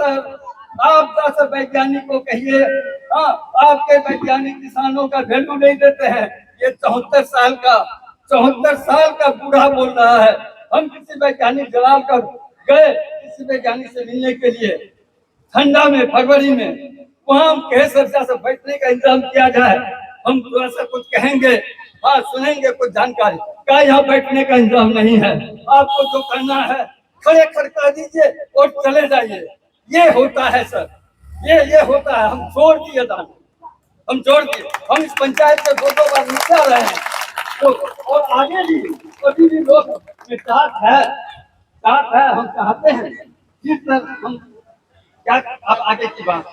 Sir, आप जैसे वैज्ञानिक को कहिए, हाँ, आपके वैज्ञानिक किसानों का वैल्यू नहीं देते हैं। ये 74 साल का बूढ़ा बोल रहा है। हम किसी वैज्ञानिक जलाल कर गए किसी वैज्ञानिक से मिलने के लिए ठंडा में, फरवरी में, वहां हम कहे सर से बैठने का इंतजाम किया जाए। हम थोड़ा सा कुछ कहेंगे, हाँ सुनेंगे कुछ जानकारी का, यहाँ बैठने का इंतजाम नहीं है। आपको जो करना है खड़े खड़का दीजिए और चले जाइए। ये होता है सर, ये होता है। हम छोड़ दिए दान, हम छोड़ दिए। हम इस पंचायत से दो बार निकल रहे हैं, तो और आगे भी अभी भी लोग में चाहत है, हम चाहते हैं जिस तरह हम क्या। आप आगे की बात।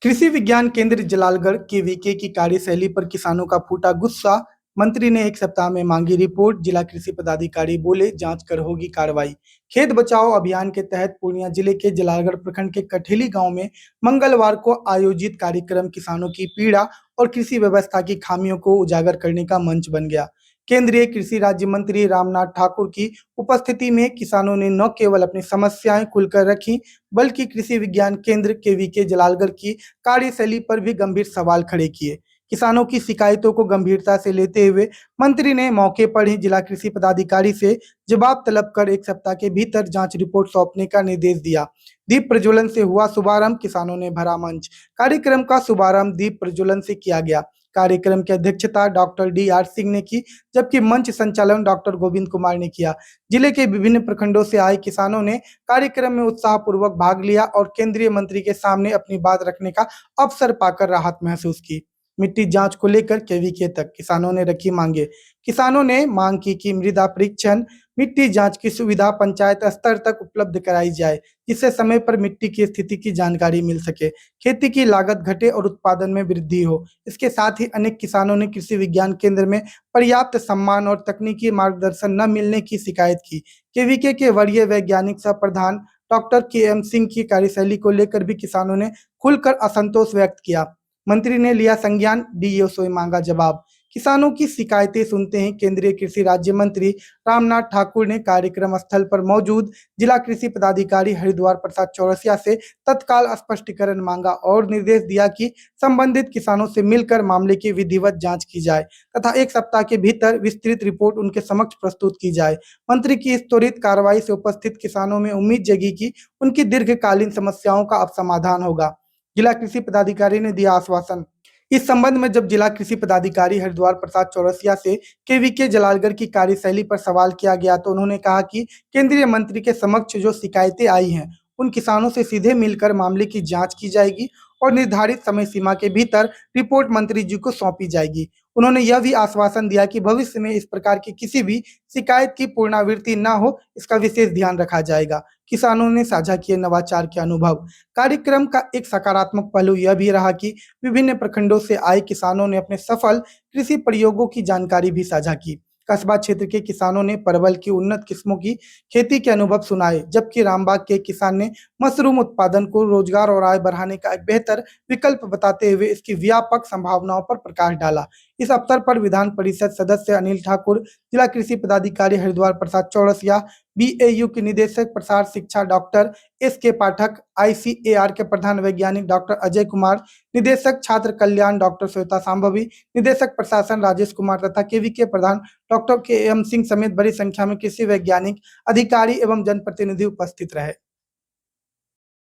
कृषि विज्ञान केंद्र जलालगढ़ केवीके की कार्यशैली पर किसानों का फूटा गुस्सा। मंत्री ने 1 सप्ताह में मांगी रिपोर्ट। जिला कृषि पदाधिकारी बोले जांच कर होगी कार्रवाई। खेत बचाओ अभियान के तहत पूर्णिया जिले के जलालगढ़ प्रखंड के कठेली गांव में मंगलवार को आयोजित कार्यक्रम किसानों की पीड़ा और कृषि व्यवस्था की खामियों को उजागर करने का मंच बन गया। केंद्रीय कृषि राज्य मंत्री रामनाथ ठाकुर की उपस्थिति में किसानों ने न केवल अपनी समस्याएं खुलकर रखी, बल्कि कृषि विज्ञान केंद्र केवीके जलालगढ़ की कार्यशैली पर भी गंभीर सवाल खड़े किए। किसानों की शिकायतों को गंभीरता से लेते हुए मंत्री ने मौके पर ही जिला कृषि पदाधिकारी से जवाब तलब कर 1 सप्ताह के भीतर जांच रिपोर्ट सौंपने का निर्देश दिया। दीप प्रज्वलन से हुआ शुभारंभ, किसानों ने भरा मंच। कार्यक्रम का शुभारंभ दीप प्रज्वलन से किया गया। कार्यक्रम की अध्यक्षता डॉक्टर DR सिंह ने की, जबकि मंच संचालन डॉक्टर गोविंद कुमार ने किया। जिले के विभिन्न प्रखंडों से आए किसानों ने कार्यक्रम में उत्साहपूर्वक भाग लिया और केंद्रीय मंत्री के सामने अपनी बात रखने का अवसर पाकर राहत महसूस की। मिट्टी जांच को लेकर केवीके तक किसानों ने रखी मांगे। किसानों ने मांग की कि मृदा परीक्षण, मिट्टी जांच की सुविधा पंचायत स्तर तक उपलब्ध कराई जाए, जिससे समय पर मिट्टी की स्थिति की जानकारी मिल सके, खेती की लागत घटे और उत्पादन में वृद्धि हो। इसके साथ ही अनेक किसानों ने कृषि विज्ञान केंद्र में पर्याप्त सम्मान और तकनीकी मार्गदर्शन न मिलने की शिकायत की। केवीके के वरीय वैज्ञानिक सह प्रधान डॉक्टर KM सिंह की कार्यशैली को लेकर भी किसानों ने खुलकर असंतोष व्यक्त किया। मंत्री ने लिया संज्ञान, DO से मांगा जवाब। किसानों की शिकायतें सुनते ही केंद्रीय कृषि राज्य मंत्री रामनाथ ठाकुर ने कार्यक्रम स्थल पर मौजूद जिला कृषि पदाधिकारी हरिद्वार प्रसाद चौरसिया से तत्काल स्पष्टीकरण मांगा और निर्देश दिया कि संबंधित किसानों से मिलकर मामले की विधिवत जांच की जाए तथा 1 सप्ताह के भीतर विस्तृत रिपोर्ट उनके समक्ष प्रस्तुत की जाए। मंत्री की इस त्वरित कार्रवाई से उपस्थित किसानों में उम्मीद जगी कि उनकी दीर्घकालीन समस्याओं का अब समाधान होगा। जिला कृषि पदाधिकारी ने दिया आश्वासन। इस संबंध में जब जिला कृषि पदाधिकारी हरिद्वार प्रसाद चौरसिया से केवीके जलालगढ़ की कार्यशैली पर सवाल किया गया तो उन्होंने कहा कि केंद्रीय मंत्री के समक्ष जो शिकायतें आई हैं उन किसानों से सीधे मिलकर मामले की जांच की जाएगी और निर्धारित समय सीमा के भीतर रिपोर्ट मंत्री जी को सौंपी जाएगी। उन्होंने यह भी आश्वासन दिया कि भविष्य में इस प्रकार की किसी भी शिकायत की पुनरावृत्ति न हो, इसका विशेष ध्यान रखा जाएगा। किसानों ने साझा किए नवाचार के अनुभव। कार्यक्रम का एक सकारात्मक पहलू यह भी रहा कि विभिन्न प्रखंडों से आए किसानों ने अपने सफल कृषि प्रयोगों की जानकारी भी साझा की। कस्बा क्षेत्र के किसानों ने परवल की उन्नत किस्मों की खेती के अनुभव सुनाए, जबकि रामबाग के किसान ने मशरूम उत्पादन को रोजगार और आय बढ़ाने का एक बेहतर विकल्प बताते हुए इसकी व्यापक संभावनाओं पर प्रकाश डाला। इस अवसर पर विधान परिषद सदस्य अनिल ठाकुर, जिला कृषि पदाधिकारी हरिद्वार प्रसाद चौरसिया, BAU के निदेशक प्रसार शिक्षा डॉक्टर SK पाठक, ICAR के प्रधान वैज्ञानिक डॉक्टर अजय कुमार, निदेशक छात्र कल्याण डॉक्टर श्वेता सांभवी, निदेशक प्रशासन राजेश कुमार तथा केवीके प्रधान डॉक्टर KM सिंह समेत बड़ी संख्या में कृषि वैज्ञानिक, अधिकारी एवं जनप्रतिनिधि उपस्थित रहे।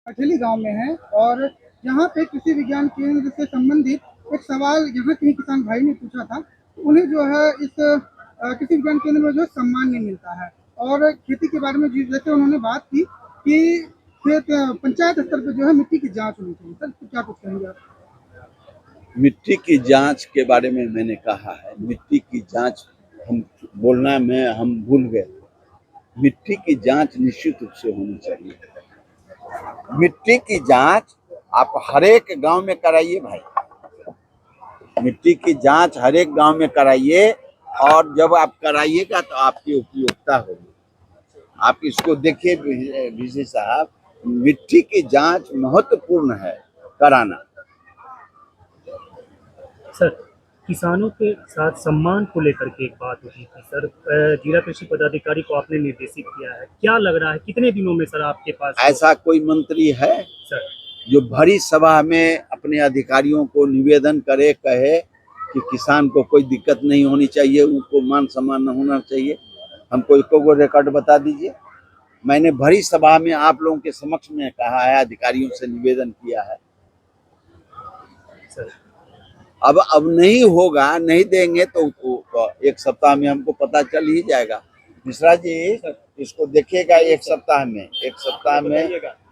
कठेली गांव में है और यहाँ पे कृषि विज्ञान केंद्र से संबंधित एक सवाल यहाँ के किसान भाई ने पूछा था। उन्हें जो है इस कृषि विज्ञान केंद्र में जो सम्मान नहीं मिलता है और खेती के बारे में जैसे उन्होंने बात की कि खेत पंचायत स्तर पर जो है मिट्टी की जांच होनी चाहिए। सर क्या कुछ कहेंगे आप? मिट्टी की जांच के बारे में मैंने कहा है, मिट्टी की जांच हम बोलना में हम भूल गए। मिट्टी की जांच निश्चित रूप से होनी चाहिए। मिट्टी की जांच आप हर एक गांव में कराइए भाई, मिट्टी की जांच हर एक गांव में कराइए और जब आप कराइएगा तो आपकी उपयोगिता होगी। आप इसको देखिए विजय साहब, मिट्टी की जांच महत्वपूर्ण है कराना। सर किसानों के साथ सम्मान को लेकर के एक बात उठी थी सर। जिला कृषि पदाधिकारी को आपने निर्देशित किया है, क्या लग रहा है कितने दिनों में सर आपके पास ऐसा कोई मंत्री है सर? जो भरी सभा में अपने अधिकारियों को निवेदन करे, कहे कि किसान को कोई दिक्कत नहीं होनी चाहिए, उनको मान सम्मान न होना चाहिए? हमको एक को रिकॉर्ड बता दीजिए। मैंने भरी सभा में आप लोगों के समक्ष में कहा है, अधिकारियों से निवेदन किया है। सर अब नहीं होगा, नहीं देंगे तो एक सप्ताह में हमको पता चल ही जाएगा। मिश्रा जी इसको देखिएगा, एक सप्ताह में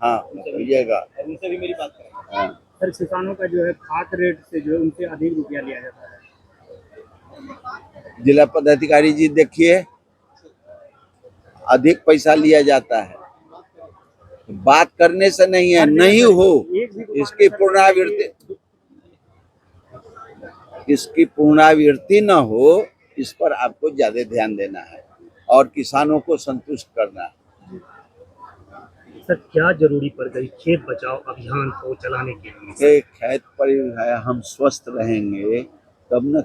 हाँ करिएगा। उनसे भी मेरी बात करें। हाँ। सर किसानों का जो है खाद रेट से जो है उनसे अधिक रुपया लिया जाता है। जिला पदाधिकारी जी देखिए, अधिक पैसा लिया जाता है, बात करने से नहीं है, नहीं हो इसकी पुनरावृत्ति न हो, इस पर आपको ज्यादा ध्यान देना है और किसानों को संतुष्ट करना है। सर क्या जरूरी पड़ गई खेत बचाओ अभियान को चलाने के लिए? खेत पर है, हम स्वस्थ रहेंगे तब न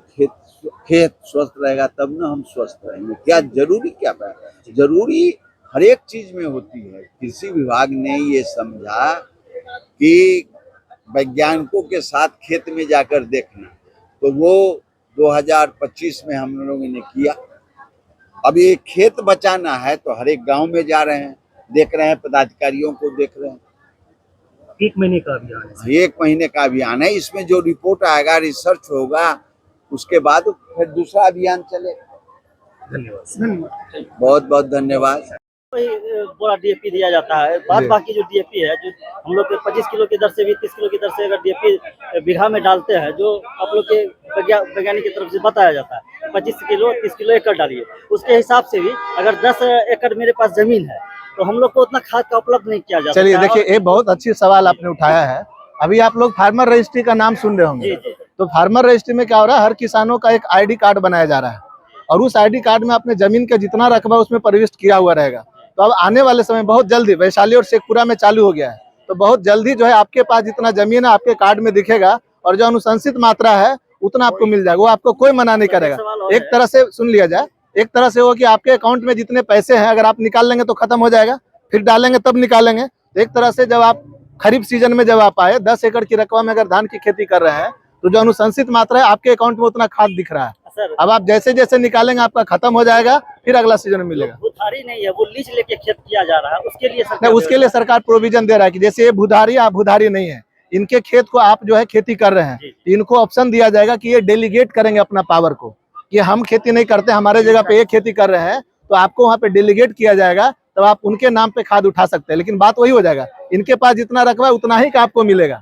खेत स्वस्थ रहेगा, तब न हम स्वस्थ रहेंगे। क्या जरूरी क्या है? जरूरी हर एक चीज में होती है। कृषि विभाग ने ये समझा कि वैज्ञानिकों के साथ खेत में जाकर देखना, तो वो 2025 में हम लोगों ने किया। अब ये खेत बचाना है तो हर एक गांव में जा रहे हैं, देख रहे हैं, पदाधिकारियों को देख रहे हैं। 1 महीने का अभियान है। 1 महीने का अभियान है। इसमें जो रिपोर्ट आएगा, रिसर्च होगा, उसके बाद फिर दूसरा अभियान चलेगा। धन्यवाद। बहुत बहुत धन्यवाद। पूरा डीएपी दिया जाता है। बाद बाकी जो डीएपी है, जो हम लोग के 25 किलो की दर से भी 30 किलो की दर से अगर डीएपी बीघा में डालते हैं, जो आप लोग के वैज्ञानिक की तरफ से बताया जाता है 25 किलो 30 किलो एकड़ डालिए, उसके हिसाब से भी अगर 10 एकड़ मेरे पास जमीन है तो हम लोग को उतना खाद का उपलब्ध नहीं किया जाता। चलिए देखिए, ये बहुत अच्छी सवाल आपने उठाया है। अभी आप लोग फार्मर रजिस्ट्री का नाम सुन रहे होंगे। तो फार्मर रजिस्ट्री में क्या हो रहा है, हर किसानों का एक आईडी कार्ड बनाया जा रहा है और उस आईडी कार्ड में अपने जमीन का जितना रकबा उसमें प्रविष्ट किया हुआ रहेगा। तो अब आने वाले समय बहुत जल्दी वैशाली और शेखपुरा में चालू हो गया है, तो बहुत जल्दी जो है आपके पास जितना जमीन है आपके कार्ड में दिखेगा और जो अनुशंसित मात्रा है उतना आपको मिल जाएगा। वो आपको कोई मना नहीं करेगा। एक तरह से सुन लिया जाए, एक तरह से हो कि आपके अकाउंट में जितने पैसे हैं अगर आप निकाल लेंगे तो खत्म हो जाएगा, फिर डालेंगे तब निकालेंगे। एक तरह से जब आप खरीफ सीजन में जब आप आए 10 एकड़ की रकबा में अगर धान की खेती कर रहे हैं तो जो अनुशंसित मात्रा है आपके अकाउंट में उतना खाद दिख रहा है। अब आप जैसे जैसे निकालेंगे आपका खत्म हो जाएगा, फिर अगला सीजन में मिलेगा। भूधारी नहीं है, वो लीज लेके खेत किया जा रहा है, उसके लिए सरकार प्रोविजन दे रहा है कि जैसे ये भूधारी आप भूधारी नहीं है, इनके खेत को आप जो है खेती कर रहे हैं, इनको ऑप्शन दिया जाएगा कि ये डेलीगेट करेंगे अपना पावर को कि हम खेती नहीं करते, हमारे जगह पे ये खेती कर रहे हैं, तो आपको वहाँ पे डेलीगेट किया जाएगा, तब आप उनके नाम पे खाद उठा सकते हैं। लेकिन बात वही हो जाएगा, इनके पास जितना रकबा है उतना ही का आपको मिलेगा।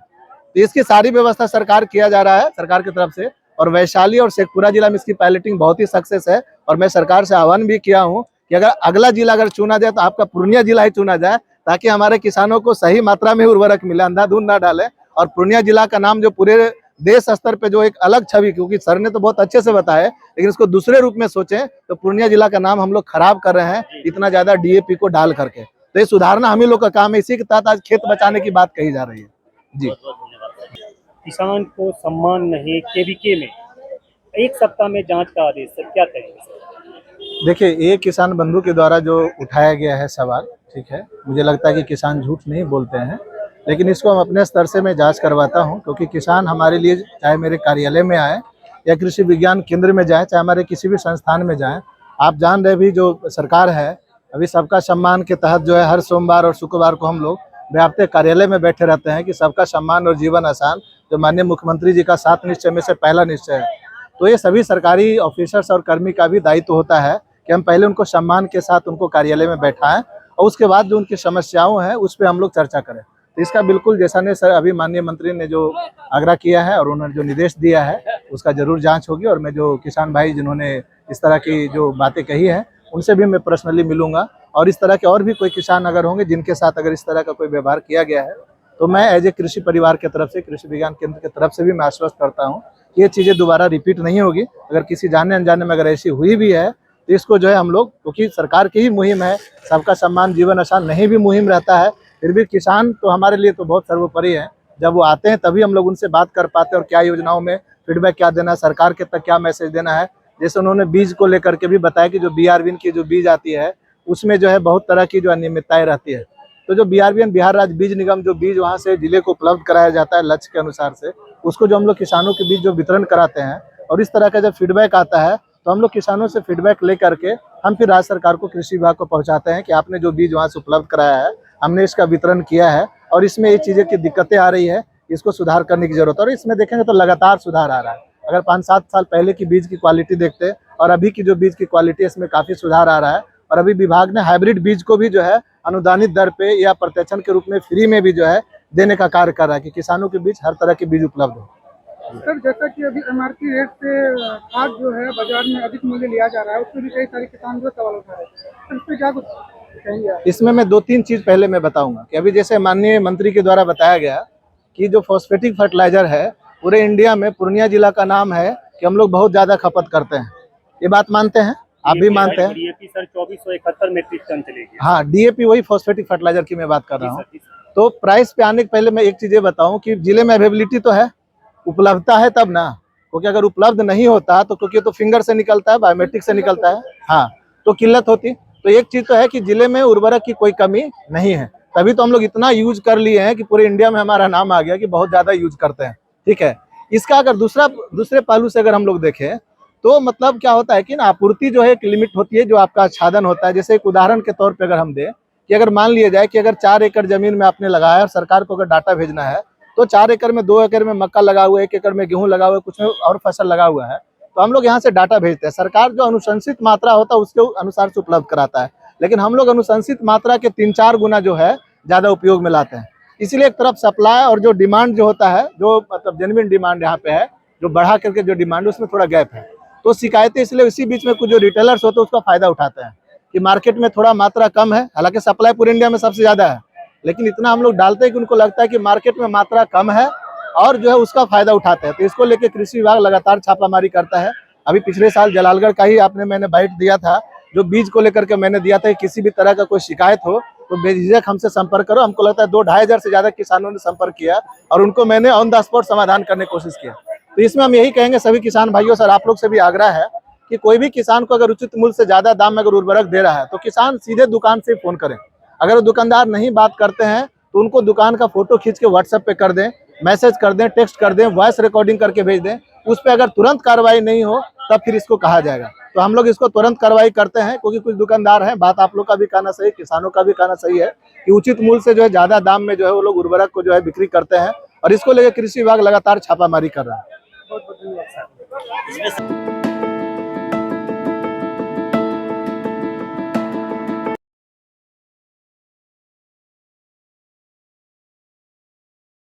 तो इसकी सारी व्यवस्था सरकार किया जा रहा है सरकार की तरफ से, और वैशाली और शेखपुरा जिला में इसकी पायलटिंग बहुत ही सक्सेस है। और मैं सरकार से आह्वान भी किया हूँ कि अगर अगला जिला अगर चुना जाए तो आपका पूर्णिया जिला ही चुना जाए, ताकि हमारे किसानों को सही मात्रा में उर्वरक मिले, अंधाधुंध ना डाले। और पूर्णिया जिला का नाम जो पूरे देश स्तर पे जो एक अलग छवि, क्योंकि सर ने तो बहुत अच्छे से बताया, लेकिन इसको दूसरे रूप में सोचें तो पूर्णिया जिला का नाम हम लोग खराब कर रहे हैं इतना ज्यादा डीएपी को डाल करके। तो ये सुधारना हम ही लोग का काम है। इसी के तहत आज खेत बचाने की बात कही जा रही है। जी, किसान को सम्मान नहीं, केवीके में 1 सप्ताह में जांच का आदेश, सर क्या कहेंगे? देखिए, ये किसान बंधु के द्वारा जो उठाया गया है सवाल, ठीक है, मुझे लगता है कि किसान झूठ नहीं बोलते हैं, लेकिन इसको हम अपने स्तर से मैं जांच करवाता हूं, क्योंकि किसान हमारे लिए चाहे मेरे कार्यालय में आए या कृषि विज्ञान केंद्र में जाए, चाहे हमारे किसी भी संस्थान में जाएं, आप जान रहे भी जो सरकार है अभी सबका सम्मान के तहत जो है हर सोमवार और शुक्रवार को हम लोग व्याप्त कार्यालय में बैठे रहते हैं कि सबका सम्मान और जीवन आसान, जो माननीय मुख्यमंत्री जी का 7 निश्चय में से पहला निश्चय है। तो ये सभी सरकारी ऑफिसर्स और कर्मी का भी दायित्व होता है कि हम पहले उनको सम्मान के साथ उनको कार्यालय में बैठाएं और उसके बाद जो उनकी समस्याओं हैं उस पर हम लोग चर्चा करें। तो इसका बिल्कुल जैसा ने सर अभी माननीय मंत्री ने जो आग्रह किया है और उन्होंने जो निर्देश दिया है उसका जरूर जांच होगी। और मैं जो किसान भाई जिन्होंने इस तरह की जो बातें कही हैं उनसे भी मैं पर्सनली मिलूंगा, और इस तरह के और भी कोई किसान अगर होंगे जिनके साथ अगर इस तरह का कोई व्यवहार किया गया है तो मैं एज ए कृषि परिवार की तरफ से, कृषि विज्ञान केंद्र की तरफ से भी मैं आश्वस्त करता हूँ कि ये चीज़ें दोबारा रिपीट नहीं होगी। अगर किसी जाने अनजाने में अगर ऐसी हुई भी है तो इसको जो है हम लोग, क्योंकि सरकार की ही मुहिम है, सबका सम्मान जीवन आसान नहीं भी मुहिम रहता है, फिर भी किसान तो हमारे लिए तो बहुत सर्वोपरि है। जब वो आते हैं तभी हम लोग उनसे बात कर पाते हैं और क्या योजनाओं में फीडबैक क्या देना है, सरकार के तक क्या मैसेज देना है। जैसे उन्होंने बीज को लेकर के भी बताया कि जो BRBN की जो बीज आती है उसमें जो है बहुत तरह की जो अनियमितताएं रहती है। तो जो BRBN बिहार राज्य बीज निगम जो बीज वहाँ से जिले को उपलब्ध कराया जाता है लक्ष्य के अनुसार से, उसको जो हम लोग किसानों के बीच जो वितरण कराते हैं और इस तरह का जब फीडबैक आता है तो हम लोग किसानों से फीडबैक ले करके हम फिर राज्य सरकार को, कृषि विभाग को पहुंचाते हैं कि आपने जो बीज वहाँ से उपलब्ध कराया है, हमने इसका वितरण किया है और इसमें ये चीज़ें की दिक्कतें आ रही है, इसको सुधार करने की जरूरत है। और इसमें देखेंगे तो लगातार सुधार आ रहा है। अगर 5-7 साल पहले की बीज की क्वालिटी देखते और अभी की जो बीज की क्वालिटी है इसमें काफ़ी सुधार आ रहा है। और अभी विभाग ने हाइब्रिड बीज को भी जो है अनुदानित दर पे या प्रत्यक्षण के रूप में फ्री में भी जो है देने का कार्य कर रहा है कि किसानों के बीच हर तरह के बीज उपलब्ध हो। सर, जैसा कि अभी MRP रेट से खाद जो है बाजार में अधिक मूल्य लिया जा रहा है, उसमें भी कई सारे किसान जो सवाल उठा रहे हैं, तो इस पर क्या कुछ कहेंगे आप? इसमें मैं 2-3 चीज पहले मैं बताऊंगा कि अभी जैसे माननीय मंत्री के द्वारा बताया गया कि जो फॉस्फेटिक फर्टिलाइजर है पूरे इंडिया में पूर्णिया जिला का नाम है कि हम लोग बहुत ज्यादा खपत करते हैं। ये बात मानते हैं, आप भी मानते हैं? DAP सर 2471 मीट्रिक टन चलेगी। हाँ, DAP वही फॉस्फेटिक फर्टिलाइजर की मैं बात कर रहा हूँ। तो प्राइस पे आने के पहले मैं एक चीज ये बताऊं कि जिले में अवेलेबिलिटी तो है, उपलब्धता है तब ना, क्योंकि अगर उपलब्ध नहीं होता तो क्योंकि तो फिंगर से निकलता है, बायोमेट्रिक से निकलता है, हाँ, तो किल्लत होती। तो एक चीज तो है कि जिले में उर्वरक की कोई कमी नहीं है, तभी तो हम लोग इतना यूज कर लिए हैं कि पूरे इंडिया में हमारा नाम आ गया कि बहुत ज्यादा यूज करते हैं। ठीक है, इसका अगर दूसरे पहलू से अगर हम लोग देखें तो मतलब क्या होता है कि ना आपूर्ति जो है एक लिमिट होती है जो आपका आच्छादन होता है। जैसे एक उदाहरण के तौर पर अगर हम दें कि अगर मान लिया जाए कि अगर 4 एकड़ जमीन में आपने लगाया और सरकार को अगर डाटा भेजना है तो 4 एकड़ में 2 एकड़ में मक्का लगा हुआ है, 1 एकड़ में गेहूं लगा हुआ है, कुछ में और फसल लगा हुआ है, तो हम लोग यहाँ से डाटा भेजते हैं। सरकार जो अनुशंसित मात्रा होता है उसके अनुसार से उपलब्ध कराता है, लेकिन हम लोग अनुशंसित मात्रा के 3-4 गुना जो है ज्यादा उपयोग में लाते हैं। इसीलिए एक तरफ सप्लाई और जो डिमांड जो होता है, जो मतलब जेन्युइन डिमांड यहाँ पे है, जो बढ़ा करके जो डिमांड उसमें थोड़ा गैप है। तो शिकायतें इसलिए इसी बीच में कुछ जो रिटेलर्स होते हैं उसका फायदा उठाते हैं कि मार्केट में थोड़ा मात्रा कम है, हालांकि सप्लाई पूरे इंडिया में सबसे ज्यादा है, लेकिन इतना हम लोग डालते हैं कि उनको लगता है कि मार्केट में मात्रा कम है और जो है उसका फायदा उठाते हैं। तो इसको लेकर कृषि विभाग लगातार छापामारी करता है। अभी पिछले साल जलालगढ़ का ही आपने मैंने बाइट दिया था, जो बीज को लेकर के मैंने दिया था कि किसी भी तरह का कोई शिकायत हो तो बेझिझक हमसे संपर्क करो। हमको लगता है 2-2.5 हजार से ज्यादा किसानों ने संपर्क किया और उनको मैंने ऑन द स्पॉट समाधान करने की कोशिश किया। तो इसमें हम यही कहेंगे सभी किसान भाइयों से, आप लोग से भी आग्रह है कि कोई भी किसान को अगर उचित मूल्य से ज्यादा दाम में अगर उर्वरक दे रहा है तो किसान सीधे दुकान से फोन करें। अगर दुकानदार नहीं बात करते हैं तो उनको दुकान का फोटो खींच के व्हाट्सएप पे कर दें, मैसेज कर दें, टेक्स्ट कर दें, वॉइस रिकॉर्डिंग करके भेज दें। उस पर अगर तुरंत कार्रवाई नहीं हो तब फिर इसको कहा जाएगा। तो हम लोग इसको तुरंत कार्रवाई करते हैं, क्योंकि कुछ दुकानदार हैं, बात आप लोग का भी कहना सही, किसानों का भी कहना सही है कि उचित मूल्य से जो है ज्यादा दाम में जो है वो लोग उर्वरक को जो है बिक्री करते हैं और इसको लेकर कृषि विभाग लगातार छापामारी कर रहा है। बहुत बहुत धन्यवाद।